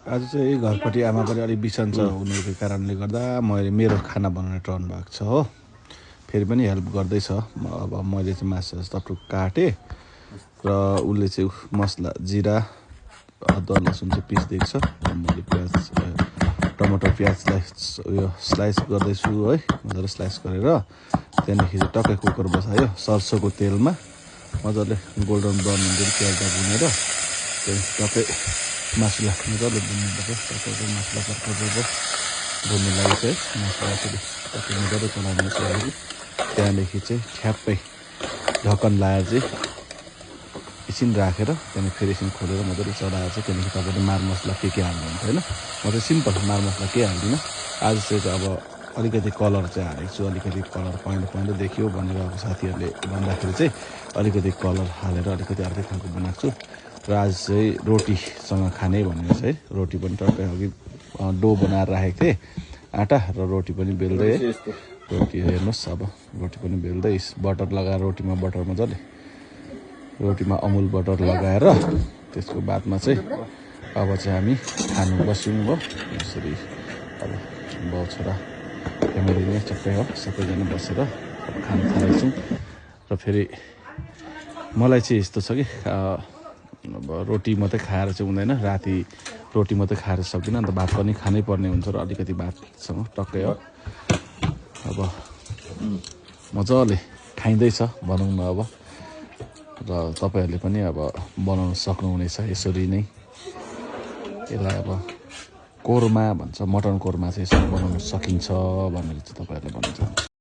आज चाहिँ घरपट्टि आमा पनि अलिक बिसन्चो हुनुको कारणले गर्दा मैले मेरो खाना बनाउने टर्न भएको छ हो। फेरि पनि हेल्प गर्दैछ। अब मैले चाहिँ मासु टक्क काटेँ र उसले चाहिँ मसला जिरा अदुवा लसुन चाहिँ पिस्दिएको छ। मैले प्याज टमाटर प्याजलाई उयो स्लाइस गर्दैछु है, मजाले स्लाइस गरेर त्यहाँदेखि चाहिँ टक्कै कुकर बसायो सरसोको तेलमा मजाले गोल्डन ब्राउन हुन्छ प्याजलाई भुनेर त्यहाँदेखि टक्कै मासुलाई मजाले भुन्नुपर्छ। टक्कै मासुलाई पर्छ भुन्नु लागि चाहिँ मासुलाई फेरि टक्कै मजाले चलाउनुपर्छ। त्यहाँदेखि चाहिँ ठ्याप्पै ढक्कन लाएर चाहिँ एकछिन राखेर त्यहाँदेखि फेरि एकछिन खोलेर मजाले चलाएर चाहिँ त्यहाँदेखि तपाईँले मारमसला के हाल्नुहुन्छ होइन। म चाहिँ सिम्पल मारमसला केही हाल्दिनँ। आज चाहिँ अब अलिकति कलर चाहिँ हालेको छु। अलिकति कलर पहेँलो देखियो भनेर अब साथीहरूले भन्दाखेरि चाहिँ अलिकति कलर हालेर अलिकति अर्कै खालको बनाएको छु। र आज चाहिँ रोटीसँग खाने भनेर चाहिँ रोटी पनि टक्कै अघि डो बनाएर राखेको थिएँ आँटा र रोटी पनि बेल्दै रोटी हेर्नुहोस्। अब रोटी पनि बेल्दै बटर लगाएर रोटीमा बटर मजाले रोटीमा अमुल बटर लगाएर त्यसको बादमा चाहिँ अब चाहिँ हामी खानु बस्यौँ भयो। यसरी अब बाउ छोरा फ्यामिली नै चक्कै हो सबैजना बसेर खाना थालेछौँ। र फेरि मलाई चाहिँ यस्तो छ कि अब रोटी मात्रै खाएर चाहिँ हुँदैन, राति रोटी मात्रै खाएर सक्दिनँ, अन्त भात पनि खानै पर्ने हुन्छ र अलिकति भातसँग टक्कै हो। अब मजाले खाइँदैछ भनौँ न अब। र तपाईँहरूले पनि अब बनाउन सक्नुहुनेछ यसरी नै। यसलाई अब कोरमा भन्छ, मटन कोरमा चाहिँ यसरी बनाउन सकिन्छ भनेर चाहिँ तपाईँहरूले भन्न चाहन्छु।